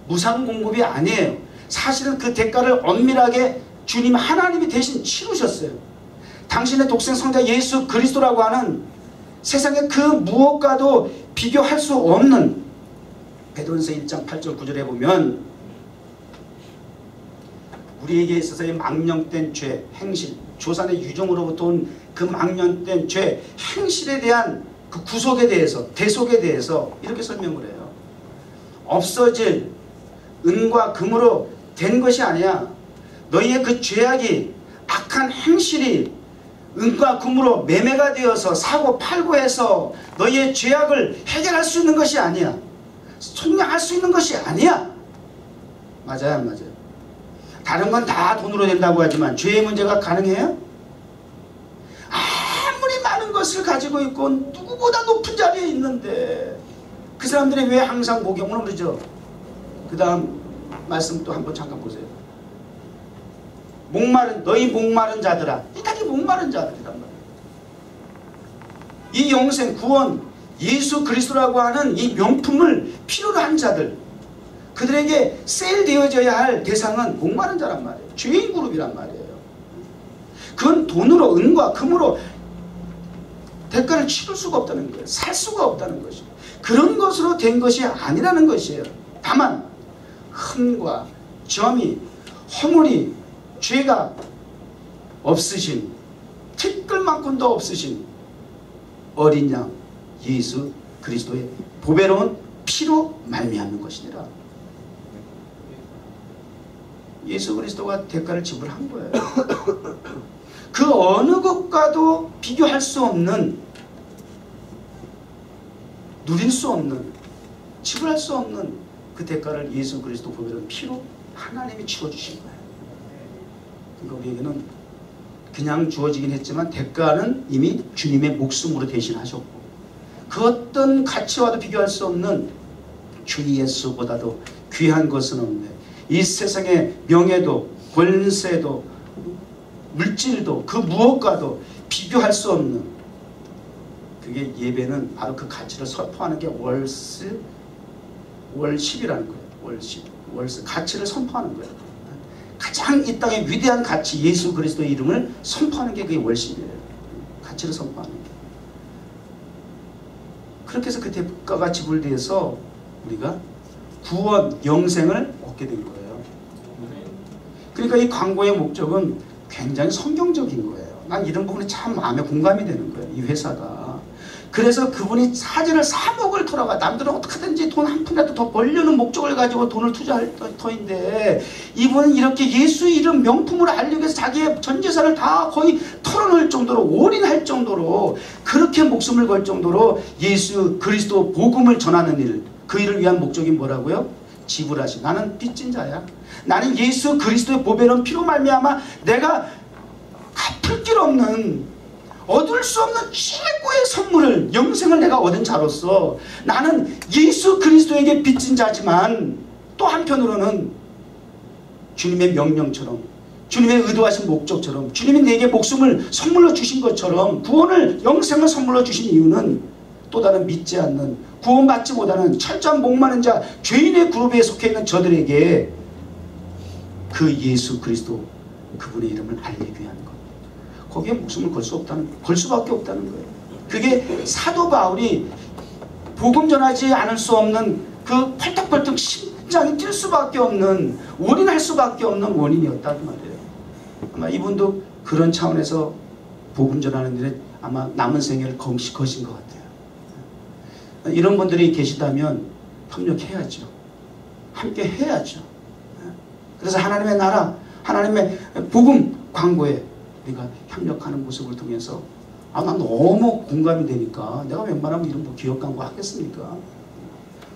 무상 공급이 아니에요. 사실은 그 대가를 엄밀하게 주님 하나님이 대신 치르셨어요. 당신의 독생 성자 예수 그리스도라고 하는 세상의 그 무엇과도 비교할 수 없는, 베드로전서 1장 8절 9절에 보면 우리에게 있어서의 망령된 죄, 행실, 조상의 유종으로부터 온 그 망령된 죄, 행실에 대한 그 구속에 대해서, 대속에 대해서 이렇게 설명을 해요. 없어질 은과 금으로 된 것이 아니야. 너희의 그 죄악이, 악한 행실이 은과 금으로 매매가 되어서 사고 팔고 해서 너희의 죄악을 해결할 수 있는 것이 아니야. 속량할 수 있는 것이 아니야. 맞아요, 안 맞아요? 다른 건 다 돈으로 된다고 하지만 죄의 문제가 가능해요? 아무리 많은 것을 가지고 있고 누구보다 높은 자리에 있는데 그 사람들이 왜 항상 목욕을 그러죠? 그 다음 말씀 또 한번 잠깐 보세요. 너희 목마른 자들아. 이 다 목마른 자들이란 말이에요. 이 영생, 구원, 예수 그리스도라고 하는 이 명품을 필요로 한 자들, 그들에게 세일되어져야 할 대상은 목마른 자란 말이에요. 죄인 그룹이란 말이에요. 그건 돈으로, 은과 금으로 대가를 치를 수가 없다는 거예요. 살 수가 없다는 것이에요. 그런 것으로 된 것이 아니라는 것이에요. 다만 흠과 점이, 허물이, 죄가 없으신, 티끌만큼도 없으신 어린 양 예수 그리스도의 보배로운 피로 말미암는 것이니라. 예수 그리스도가 대가를 지불한 거예요. 그 어느 것과도 비교할 수 없는, 누릴 수 없는, 지불할 수 없는 그 대가를 예수 그리스도 보배로운 피로 하나님이 치러주신 거예요. 그러니까 우리에게는 그냥 주어지긴 했지만 대가는 이미 주님의 목숨으로 대신하셨고, 그 어떤 가치와도 비교할 수 없는 주 예수보다도 귀한 것은 없네. 이 세상의 명예도 권세도 물질도 그 무엇과도 비교할 수 없는, 그게 예배는 바로 그 가치를 선포하는 게 월십이라는 거예요. 월십 가치를 선포하는 거예요. 가장 이 땅의 위대한 가치 예수 그리스도의 이름을 선포하는 게 그게 월십이에요. 가치를 선포하는 게. 그렇게 해서 그 대가가 지불돼서 우리가 구원, 영생을 얻게 된 거예요. 그러니까 이 광고의 목적은 굉장히 성경적인 거예요. 난 이런 부분이 참 마음에 공감이 되는 거예요. 이 회사가. 그래서 그분이 사지를 3억을 털어가, 남들은 어떻게든지 돈 한 푼이라도 더 벌려는 목적을 가지고 돈을 투자할 터인데, 이분은 이렇게 예수 이름 명품으로 알리기 위해서 자기의 전 재산을 다 거의 털어놓을 정도로, 올인할 정도로, 그렇게 목숨을 걸 정도로 예수 그리스도 복음을 전하는 일, 그 일을 위한 목적이 뭐라고요? 지불하시. 나는 빚진 자야. 나는 예수 그리스도의 보배로운 피로 말미암아 내가 갚을 길 없는, 얻을 수 없는 최고의 선물을, 영생을 내가 얻은 자로서 나는 예수 그리스도에게 빚진 자지만, 또 한편으로는 주님의 명령처럼, 주님의 의도하신 목적처럼, 주님이 내게 목숨을 선물로 주신 것처럼 구원을, 영생을 선물로 주신 이유는 또 다른 믿지 않는, 구원받지 못하는 철저한 목마른 자, 죄인의 그룹에 속해 있는 저들에게 그 예수 그리스도, 그분의 이름을 알리기 위한 것. 거기에 목숨을 걸 수밖에 없다는 거예요. 그게 사도 바울이 복음 전하지 않을 수 없는 그 펄떡펄떡 심장이 뛸 수밖에 없는, 올인할 수밖에 없는 원인이었다는 말이에요. 아마 이분도 그런 차원에서 복음 전하는 일에 아마 남은 생애를 거신 것 같아요. 이런 분들이 계시다면 협력해야죠. 함께 해야죠. 그래서 하나님의 나라, 하나님의 복음 광고에 우리가 협력하는 모습을 통해서, 난 너무 공감이 되니까 내가 웬만하면 이런 기업 광고 하겠습니까?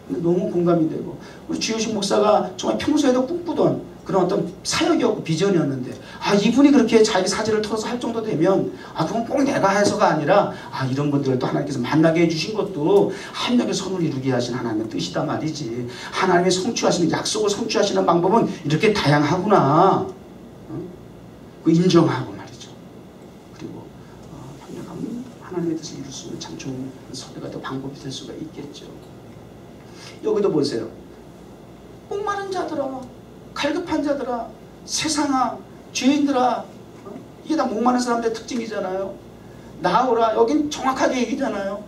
근데 너무 공감이 되고, 우리 주효식 목사가 정말 평소에도 꿈꾸던 그런 어떤 사역이었고 비전이었는데, 이분이 그렇게 자기 사지를 털어서 할 정도 되면, 그건 꼭 내가 해서가 아니라, 이런 분들을 또 하나님께서 만나게 해주신 것도 합력의 선을 이루게 하신 하나님의 뜻이다 말이지. 하나님의 성취하시는, 약속을 성취하시는 방법은 이렇게 다양하구나. 그 인정하고 말이죠. 그리고 협력하면 하나님의 뜻을 이룰 수 있는 참 좋은 선례가 또 방법이 될 수가 있겠죠. 여기도 보세요. 목마른 자들아, 갈급한 자들아, 세상아, 죄인들아, 이게 다 목마른 사람들의 특징이잖아요. 나오라. 여긴 정확하게 얘기잖아요.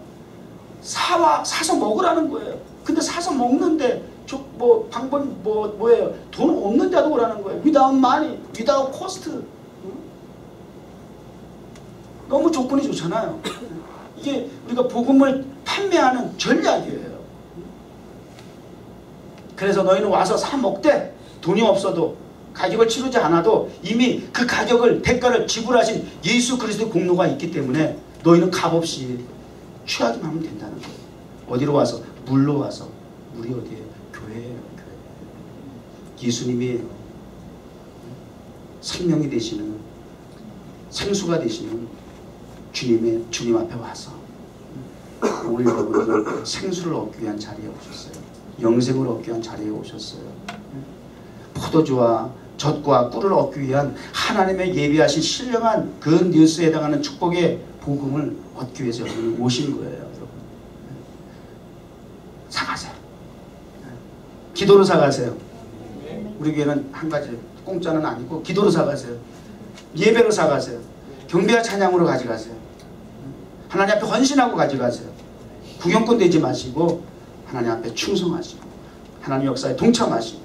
사서 먹으라는 거예요. 근데 사서 먹는데 방법이 뭐예요? 돈 없는 자도 오라는 거예요. without money, without cost. 너무 조건이 좋잖아요. 이게 우리가 복음을 판매하는 전략이에요. 그래서 너희는 와서 사 먹되, 돈이 없어도, 가격을 치르지 않아도 이미 그 가격을, 대가를 지불하신 예수 그리스도의 공로가 있기 때문에 너희는 값없이 취하기만 하면 된다는 거예요. 어디로 와서? 물로 와서. 물이 어디예요? 교회예요. 교회. 예수님이 생명이 되시는, 생수가 되시는 주님 앞에 와서 오늘 여러분은 생수를 얻기 위한 자리에 오셨어요. 영생을 얻기 위한 자리에 오셨어요. 포도주와 젖과 꿀을 얻기 위한 하나님의 예비하신 신령한 그 뉴스에 해당하는 축복의 복음을 얻기 위해서 여러분 오신 거예요. 여러분. 사가세요. 기도로 사가세요. 우리 교회는 한 가지, 공짜는 아니고 기도로 사가세요. 예배로 사가세요. 경배와 찬양으로 가져가세요. 하나님 앞에 헌신하고 가져가세요. 구경꾼 되지 마시고 하나님 앞에 충성하시고 하나님 역사에 동참하시고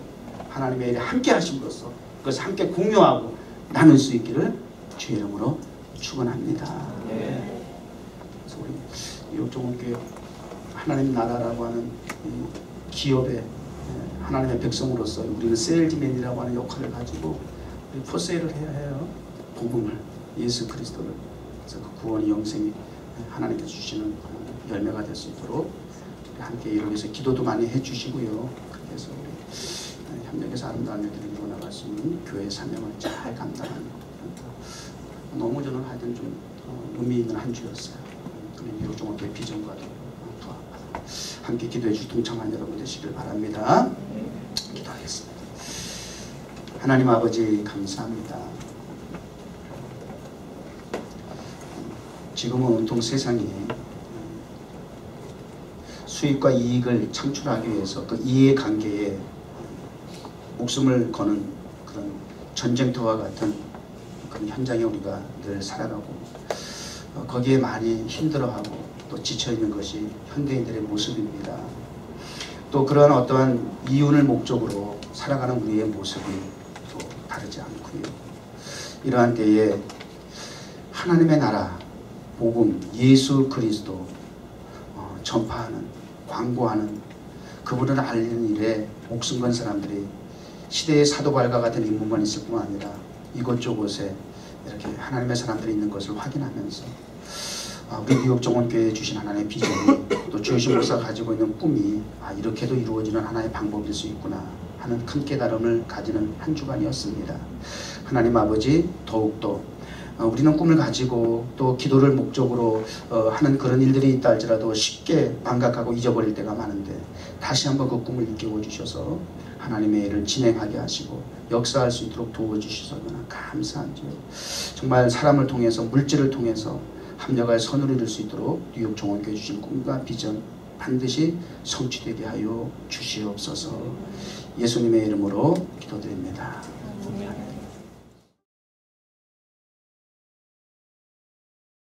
하나님의 일에 함께 하심으로써 그것을 함께 공유하고 나눌 수 있기를 주의 이름으로 축원합니다. 그래서 우리 뉴욕종원교회 하나님 나라라고 하는 이 기업의 하나님의 백성으로서 우리는 세일즈맨이라고 하는 역할을 가지고 우리 포세일을 해야 해요. 복음을, 예수 그리스도를. 그래서 그 구원이 영생이 하나님께서 주시는 열매가 될 수 있도록 함께 이를 위해서 기도도 많이 해주시고요. 그래서 우리 협력해서 아름다운 일들을 이루어 나갈 수 있는 교회의 사명을 잘 감당하는 너무 저는 하여튼 좀 의미 있는 한 주였어요. 뉴욕종원교회 비전과도 함께 기도해 주시 동참한 여러분 되시길 바랍니다. 기도하겠습니다. 하나님 아버지 감사합니다. 지금은 온통 세상이 수익과 이익을 창출하기 위해서 그 이해관계에 목숨을 거는 그런 전쟁터와 같은 그런 현장에 우리가 늘 살아가고 거기에 많이 힘들어하고 또 지쳐있는 것이 현대인들의 모습입니다. 또 그러한 어떠한 이윤을 목적으로 살아가는 우리의 모습이 또 다르지 않고요. 이러한 때에 하나님의 나라, 복음, 예수 그리스도 전파하는, 광고하는 그분을 알리는 일에 목숨 건 사람들이 시대의 사도발과 같은 인물만 있을 뿐만 아니라 이곳저곳에 이렇게 하나님의 사람들이 있는 것을 확인하면서 우리 뉴욕종원교회에 주신 하나님의 비전이 또 주신 목사가 가지고 있는 꿈이 이렇게도 이루어지는 하나의 방법일 수 있구나 하는 큰 깨달음을 가지는 한 주간이었습니다. 하나님 아버지 더욱더 우리는 꿈을 가지고 또 기도를 목적으로 하는 그런 일들이 있다 할지라도 쉽게 망각하고 잊어버릴 때가 많은데 다시 한번 그 꿈을 일깨워 주셔서 하나님의 일을 진행하게 하시고 역사할 수 있도록 도와주셔서 너무나 감사한지요. 정말 사람을 통해서 물질을 통해서 합력할 선을 이룰 수 있도록 뉴욕 종원교회 주신 꿈과 비전 반드시 성취되게 하여 주시옵소서. 예수님의 이름으로 기도드립니다.